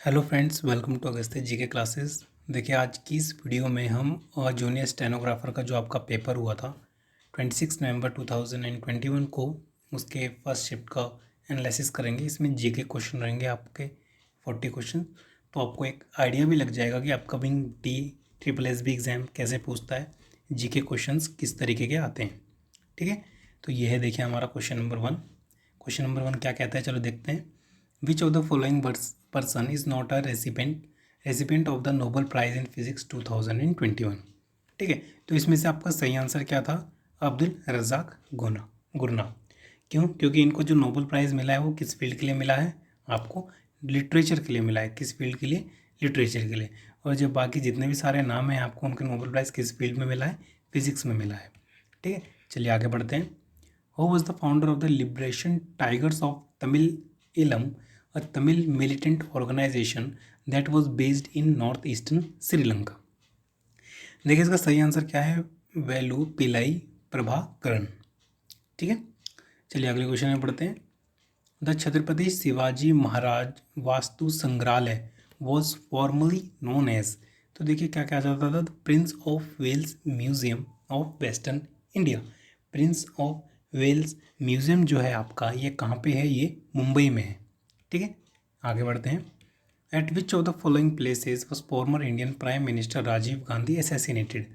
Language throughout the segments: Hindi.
Hello friends, welcome to Agastya ji के क्लासेस। देखिए, आज की इस वीडियो में हम जूनियर स्टेनोग्राफर का जो आपका पेपर हुआ था 26 नवंबर 2021 को, उसके फर्स्ट शिफ्ट का एनालिसिस करेंगे। इसमें जी के क्वेश्चन रहेंगे आपके 40 क्वेश्चन, तो आपको एक आइडिया भी लग जाएगा कि अपकमिंग TSSB एग्ज़ाम कैसे पूछता है, जी के क्वेश्चन किस तरीके के आते हैं। ठीक है, तो ये है, देखिए हमारा क्वेश्चन नंबर 1। क्वेश्चन नंबर 1 क्या कहता है, चलो देखते हैं। विच of the following person is not a recipient of the Nobel Prize in Physics 2021। ठीक है, तो इसमें से आपका सही आंसर क्या था? अब्दुल रज़ाक गुरना। क्यों? क्योंकि इनको जो नोबेल प्राइज़ मिला है वो किस फील्ड के लिए मिला है? आपको लिटरेचर के लिए मिला है। किस फील्ड के लिए? लिटरेचर के लिए। और जो बाकी जितने भी सारे नाम हैं आपको, उनके नोबेल प्राइज़ किस फील्ड में मिला है? फिजिक्स में मिला है। ठीक है, चलिए आगे बढ़ते हैं। Who was the founder of the liberation tigers of Tamil इलम, a Tamil militant organization that was based in northeastern Sri Lanka? देखिए, इसका सही आंसर क्या है? वेलू पिलाई प्रभाकरण। ठीक है, चलिए अगले क्वेश्चन में पढ़ते हैं। द छत्रपति शिवाजी महाराज वास्तु संग्रहालय वॉज फॉर्मली नोन एज, तो देखिए क्या कहा जाता था? The Prince of Wales museum of Western India. Prince of Wales museum जो है आपका, ये कहाँ पे है? ये मुंबई में है। ठीक है, आगे बढ़ते हैं। At which of the following places was former Indian prime minister Rajiv Gandhi assassinated?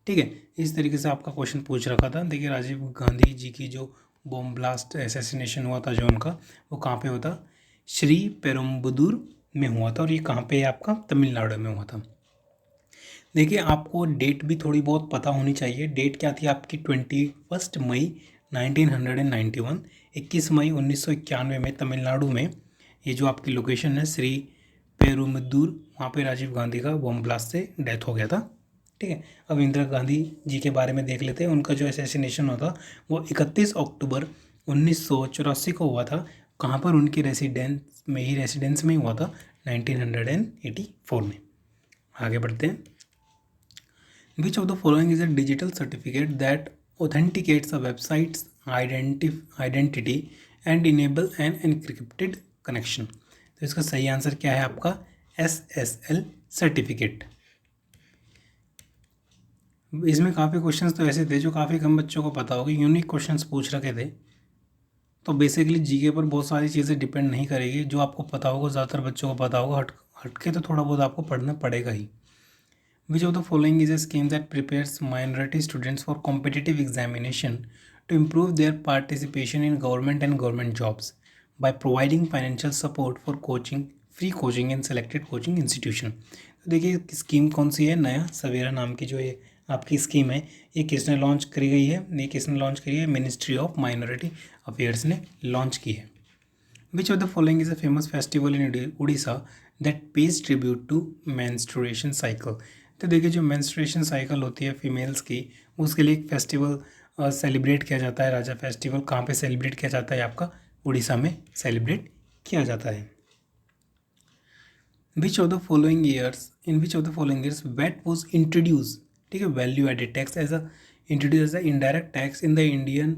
ठीक है, इस तरीके से आपका क्वेश्चन पूछ रखा था। देखिए, राजीव गांधी जी की जो बॉम्ब ब्लास्ट असैसिनेशन हुआ था जो उनका, वो कहाँ पे हुआ था? श्री पेरुम्बदूर में हुआ था। और ये कहाँ पे है आपका? तमिलनाडु में हुआ था। देखिए, आपको डेट भी थोड़ी बहुत पता होनी चाहिए। डेट क्या थी आपकी? 21 मई 1991, 21 मई 1991 में तमिलनाडु में ये जो आपकी लोकेशन है श्री पेरुमदूर, वहाँ पे राजीव गांधी का बॉम्ब ब्लास्ट से डेथ हो गया था। ठीक है, अब इंदिरा गांधी जी के बारे में देख लेते हैं। उनका जो असैसिनेशन हुआ था वो 31 अक्टूबर 1984 को हुआ था। कहाँ पर? उनकी रेसिडेंस में ही हुआ था, 1984 में। आगे बढ़ते हैं। Which of the following is a digital certificate that authenticates a website's identity and enable an encrypted connection? तो इसका सही आंसर क्या है आपका? SSL certificate. इसमें काफ़ी क्वेश्चंस तो ऐसे थे जो काफ़ी कम बच्चों को पता होगा। यूनिक क्वेश्चंस पूछ रखे थे। तो बेसिकली जीके पर बहुत सारी चीज़ें डिपेंड नहीं करेगी। जो आपको पता होगा, ज़्यादातर बच्चों को पता होगा। हटके तो थोड़ा बहुत आपको पढ़ना पड़ेगा ही। Which of the following is a scheme that prepares minority students for competitive examination to improve their participation in government and government jobs by providing financial support for coaching, free coaching in selected coaching institution? तो देखिए स्कीम कौन सी है? नया सवेरा नाम की जो ये आपकी स्कीम है, ये किसने लॉन्च करी गई है? ये किसने लॉन्च करी है? मिनिस्ट्री ऑफ माइनॉरिटी अफेयर्स ने लॉन्च की है। Which of the following is a famous festival in Odisha that pays tribute to menstruation cycle? तो देखिए, जो menstruation cycle होती है फीमेल्स की, उसके लिए एक फेस्टिवल सेलिब्रेट किया जाता है। राजा फेस्टिवल कहाँ पे सेलिब्रेट किया जाता है? आपका उड़ीसा में सेलिब्रेट किया जाता है। Which of the following years, in which of the following years VAT was introduced? ठीक है, value added tax as a introduce as a indirect tax in the Indian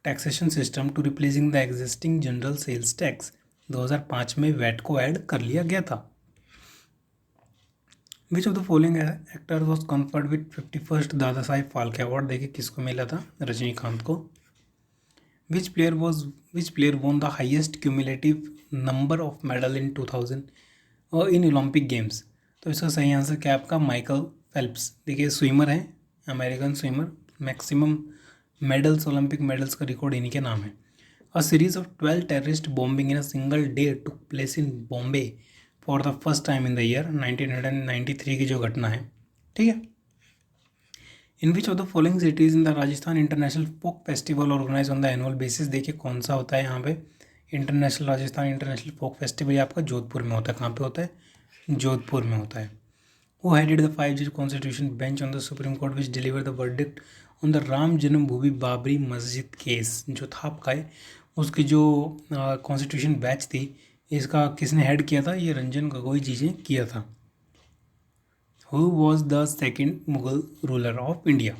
taxation system to replacing the existing general sales tax. 2005 में वैट को ऐड कर लिया गया था। Which of the following actor was conferred with 51st Dada Sahib Phalke award? देखिए किसको मिला था? रजनीकांत को। विच player won the highest cumulative number of medal in 2000 और इन ओलंपिक गेम्स? तो इसका सही आंसर क्या है आपका? Michael Phelps. देखिए स्विमर है, American swimmer, maximum medals, Olympic medals का रिकॉर्ड इन्हीं के नाम है। A series of 12 terrorist bombing in a single day took place in Bombay for the first time in the year 1993 की जो घटना है। ठीक है, in which of the following cities in the Rajasthan international folk festival organise on the annual basis? देखिए कौन सा होता है यहाँ पे international Rajasthan international folk festival? ये आपका जोधपुर में होता है। कहाँ पे होता है? जोधपुर में होता है। Who headed the 5 judge constitution bench on the Supreme Court which delivered the verdict on the Ram जन्मभूमि बाबरी मस्जिद केस? जो था आपका है, उसकी जो कॉन्स्टिट्यूशन बैच थी, इसका किसने हेड किया था? ये रंजन गोगोई जी ने किया था। Who was the second Mughal ruler of India?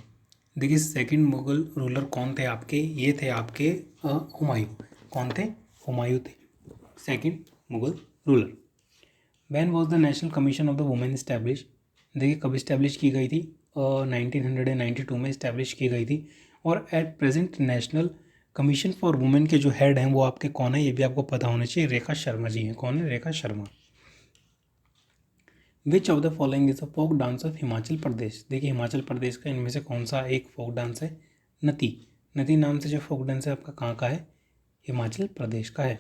देखिए सेकंड मुगल रूलर कौन थे आपके? ये थे आपके हुमायूं। कौन थे? हुमायूं थे second Mughal ruler. When was the national commission of the women establish, देखिए कब इस्टेब्लिश की गई थी, 1992 में इस्टेब्लिश की गई थी। और at present national commission for women के जो हेड हैं वो आपके कौन है, ये भी आपको पता होना चाहिए, रेखा शर्मा जी हैं। कौन है? Rekha Sharma. Which of the following is a folk dance of Himachal Pradesh, देखिए हिमाचल प्रदेश का इनमें से कौन सा एक फोक डांस है? नती। नती नाम से जो फोक डांस है आपका कहाँ का है? हिमाचल प्रदेश का है।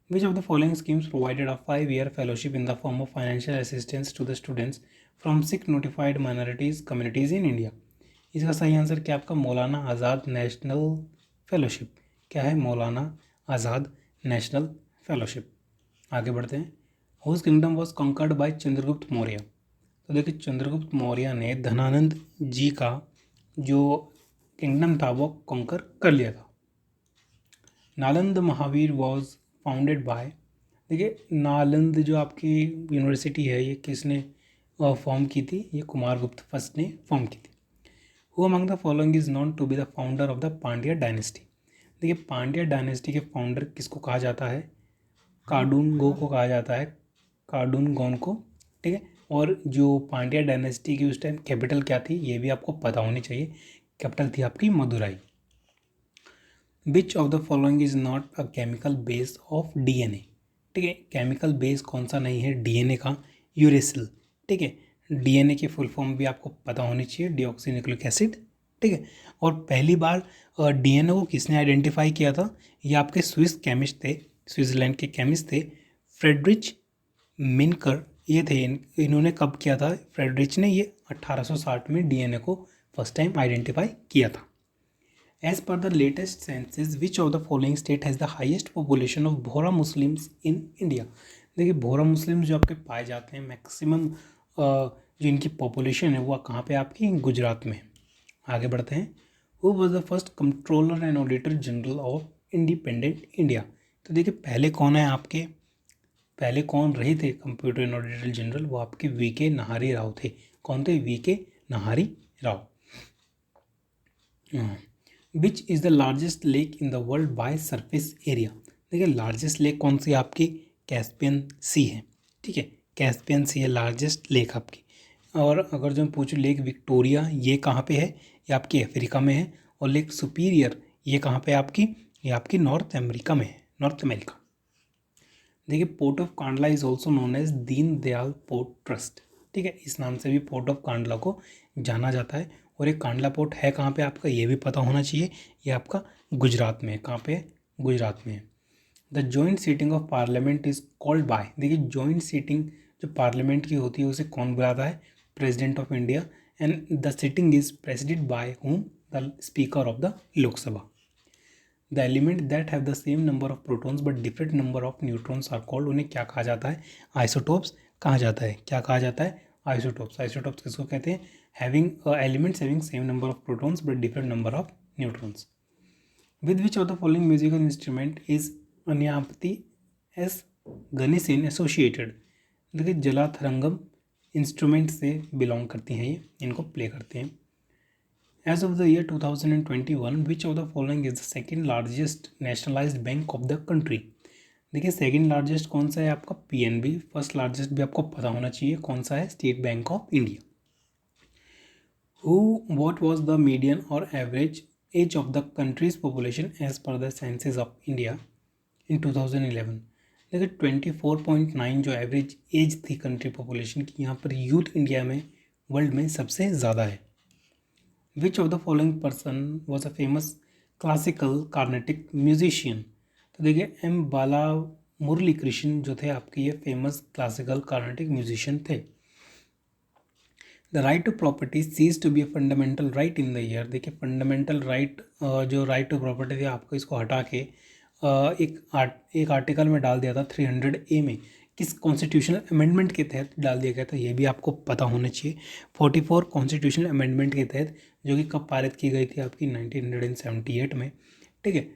Which of the following schemes provided a 5-year fellowship in the form of financial assistance to the students from Sikh notified minorities communities in India? इसका सही आंसर क्या आपका? मौलाना आज़ाद नेशनल फेलोशिप। क्या है? मौलाना आज़ाद नेशनल फेलोशिप। आगे बढ़ते हैं। Whose kingdom was conquered by Chandragupta Maurya, तो देखिए चंद्रगुप्त मौर्य ने धनानंद जी का जो किंगडम था वो कॉन्कर कर लिया था। Nalanda Mahavir was founded by, देखिए नालंद जो आपकी यूनिवर्सिटी है ये किसने फॉर्म की थी? ये कुमारगुप्त फर्स्ट ने फॉर्म की थी। Who among the following is known to be the founder of the Pandya dynasty, देखिए पांड्या डायनेस्टी के फाउंडर किसको कहा जाता है? काडूनगो को कहा जाता है, काडूनगोन को। ठीक है। और जो पांड्या डायनेस्टी की उस टाइम कैपिटल क्या थी ये भी आपको पता होनी चाहिए, कैपिटल थी आपकी मदुराई। विच of the following is not a chemical base of DNA, ठीक है, केमिकल बेस कौन सा नहीं है डीएनए का? यूरेसिल। ठीक है, डीएनए की फुल फॉर्म भी आपको पता होनी चाहिए, डीऑक्सी न्यूक्लिक एसिड। ठीक है। और पहली बार डीएनए को किसने आइडेंटिफाई किया था? ये आपके स्विस केमिस्ट थे, स्विट्जरलैंड के केमिस्ट थे, फ्रेडरिच मिनकर ये थे। इन्होंने कब किया था? फ्रेडरिच ने ये 1860 में डीएनए को फर्स्ट टाइम आइडेंटिफाई किया था। As per the latest census, which of the following state has the highest population of Bohra Muslims in India? देखिए बोहरा मुस्लिम जो आपके पाए जाते हैं मैक्सिमम जो इनकी पॉपुलेशन है वो कहाँ पे आपकी? गुजरात में। आगे बढ़ते हैं। Who was the first controller and auditor general of independent India, तो देखिए पहले कौन है आपके? पहले कौन रहे थे कंप्यूटर एंड ऑडिटर जनरल? वो आपके वीके नाहरी राव थे। कौन थे? वीके नाहरी Rao. Which is the largest lake in the world by surface area, देखिए लार्जेस्ट लेक कौन सी आपकी? कैस्पियन सी है। ठीक है, कैस्पियन सी है लार्जेस्ट लेक आपकी। और अगर जो मैं पूछूँ लेक विक्टोरिया ये कहाँ पे है? ये आपकी अफ्रीका में है। और लेक सुपीरियर ये कहाँ पे आपकी? ये आपकी नॉर्थ अमेरिका में है, नॉर्थ अमेरिका। देखिए port of Kandla is also known as Deen Dayal port trust. ठीक है, इस नाम से भी पोर्ट ऑफ कांडला को जाना जाता है। और ये कांडला पोर्ट है कहाँ पे आपका? ये भी पता होना चाहिए, ये आपका गुजरात में है। कहाँ पे है? गुजरात में है। The joint sitting of parliament is called by, देखिए जॉइंट सीटिंग जो पार्लियामेंट की होती है उसे कौन बुलाता है? President of India. And the sitting is presided by whom? The speaker of the Lok Sabha. The element that have the same number of protons but different number of neutrons are called, उन्हें क्या कहा जाता है? आइसोटोप्स कहा जाता है। क्या कहा जाता है? आइसोटोप्स। आइसोटोप्स किसको कहते हैं? Having elements having same number of protons but different number of neutrons. With which of the following musical instrument is Anayampatti S Ganesan associated, देखिए जलाथरंगम इंस्ट्रूमेंट से बिलोंग करती हैं, ये इनको प्ले करते हैं। As of the year 2021, which of the following is the second largest nationalized bank of the country? देखिए सेकंड लार्जेस्ट कौन सा है आपका? पीएनबी। फर्स्ट लार्जेस्ट भी आपको पता होना चाहिए कौन सा है? State bank of India. What was the median or average age of the country's population as per the census of India in 2011? देखिए 24.9 जो एवरेज एज थी कंट्री पॉपुलेशन की, यहाँ पर यूथ इंडिया में वर्ल्ड में सबसे ज़्यादा है। विच of the following person was a famous classical Carnatic musician, तो देखिए एम बाला मुरली कृष्ण जो थे आपके ये फेमस क्लासिकल कार्नेटिक म्यूजिशियन थे। The right to property cease to be a fundamental right in the year, देखिए फंडामेंटल राइट जो राइट टू प्रॉपर्टी थी आपको इसको हटा के एक आर्टिकल में डाल दिया था 300A में। किस कॉन्स्टिट्यूशनल अमेंडमेंट के तहत डाल दिया गया था ये भी आपको पता होना चाहिए। 44 कॉन्स्टिट्यूशनल अमेंडमेंट के तहत, जो कि कब पारित की गई थी आपकी? 1978 में। ठीक है।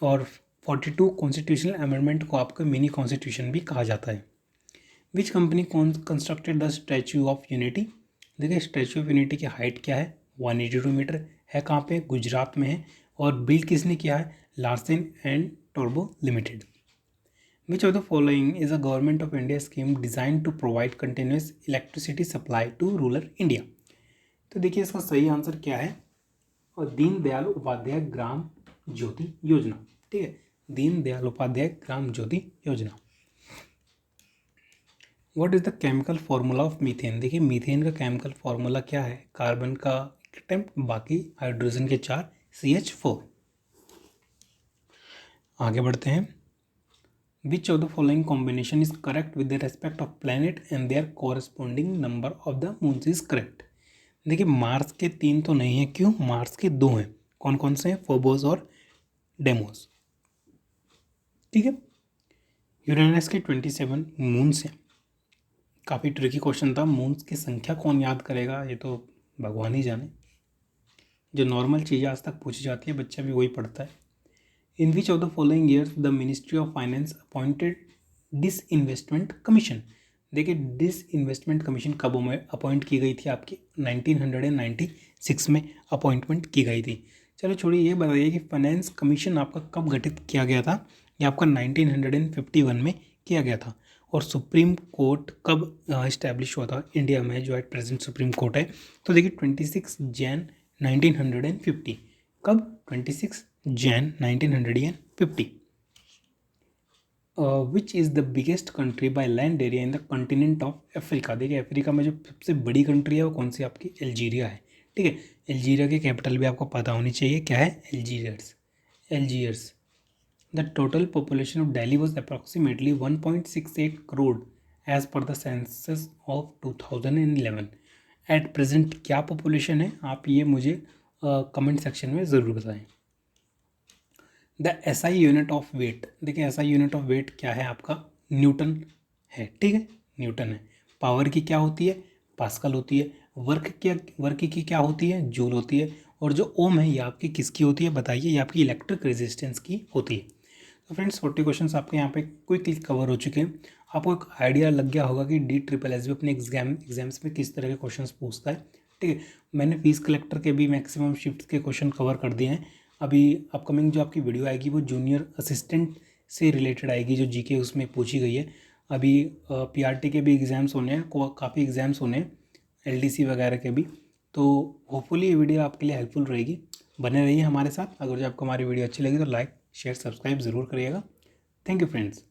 और 42 कॉन्स्टिट्यूशनल अमेंडमेंट को आपका मिनी कॉन्स्टिट्यूशन भी कहा जाता है। Which company constructed the statue of unity, देखिए स्टैचू ऑफ यूनिटी की हाइट क्या है? 182 मीटर है। कहाँ पे? गुजरात में है। और बिल्ड किसने किया है? Larsen and Toubro limited. Which of the following is a government of India scheme design to provide continuous electricity supply to rural India. तो देखिए इसका सही आंसर क्या है, और दीनदयाल उपाध्याय ग्राम ज्योति योजना। ठीक है, दीनदयाल उपाध्याय ग्राम ज्योति योजना। What is the chemical formula of methane. देखिए मीथेन का केमिकल फॉर्मूला क्या है, कार्बन का एटम, बाकी हाइड्रोजन के 4, CH4। आगे बढ़ते हैं। विच of the following combination is correct with the respect of planet and there corresponding number of the moons is correct. देखिए मार्स के 3 तो नहीं है, क्यों, मार्स के 2 हैं। कौन कौन से हैं, फोबोस और डेमोस। ठीक है, यूरेनस के 27 मून्स हैं। काफ़ी ट्रिकी क्वेश्चन था, मून्स की संख्या कौन याद करेगा, ये तो भगवान ही जाने। जो नॉर्मल चीज़ें आज तक पूछी जाती है बच्चा भी वही पढ़ता है। In which of the following years the ministry of finance appointed disinvestment commission. देखिए डिसइन्वेस्टमेंट कमीशन कब अपॉइंट की गई थी आपकी, 1996 में अपॉइंटमेंट की गई थी। चलो छोड़िए, ये बताइए कि फाइनेंस कमीशन आपका कब गठित किया गया था। ये आपका 1951 में किया गया था। और सुप्रीम कोर्ट कब इस्टेब्लिश हुआ था इंडिया में, जो एट प्रेजेंट सुप्रीम कोर्ट है। तो देखिए 26 जैन 1950। कब, 26 जैन 1950। विच is the biggest country by land area in the continent of Africa. देखिए अफ्रीका में जो सबसे बड़ी कंट्री है वो कौन सी आपकी, अल्जीरिया है। ठीक है, अल्जीरिया की कैपिटल भी आपको पता होनी चाहिए, क्या है, Algiers. The total population of Delhi was approximately 1.68 crore as per the census of 2011. At present क्या population है, आप ये मुझे कमेंट सेक्शन में ज़रूर बताएं। The SI unit of weight. देखिए SI यूनिट ऑफ वेट क्या है आपका, न्यूटन है। ठीक है, न्यूटन है। पावर की क्या होती है, पास्कल होती है। वर्क की क्या होती है, जूल होती है। और जो ओम है ये आपकी किसकी होती है, बताइए, ये आपकी इलेक्ट्रिक रेजिस्टेंस की होती है। तो फ्रेंड्स 40 क्वेश्चंस आपके यहाँ पे क्विकली कवर हो चुके हैं। आपको एक आइडिया लग गया होगा कि DSSS भी अपने एग्जाम्स में किस तरह के क्वेश्चंस पूछता है। ठीक है, मैंने फीस कलेक्टर के भी मैक्सिमम शिफ्ट के क्वेश्चन कवर कर दिए हैं। अभी अपकमिंग जो आपकी वीडियो आएगी वो जूनियर असिस्टेंट से रिलेटेड आएगी, जो GK उसमें पूछी गई है। अभी PRT के भी एग्ज़ाम्स होने हैं, काफ़ी एग्ज़ाम्स होने हैं, LDC वगैरह के भी। तो होपफुली ये वीडियो आपके लिए हेल्पफुल रहेगी। बने रहिए हमारे साथ। अगर जो आपको हमारी वीडियो अच्छी लगी तो लाइक शेयर सब्सक्राइब ज़रूर करिएगा। Thank you friends.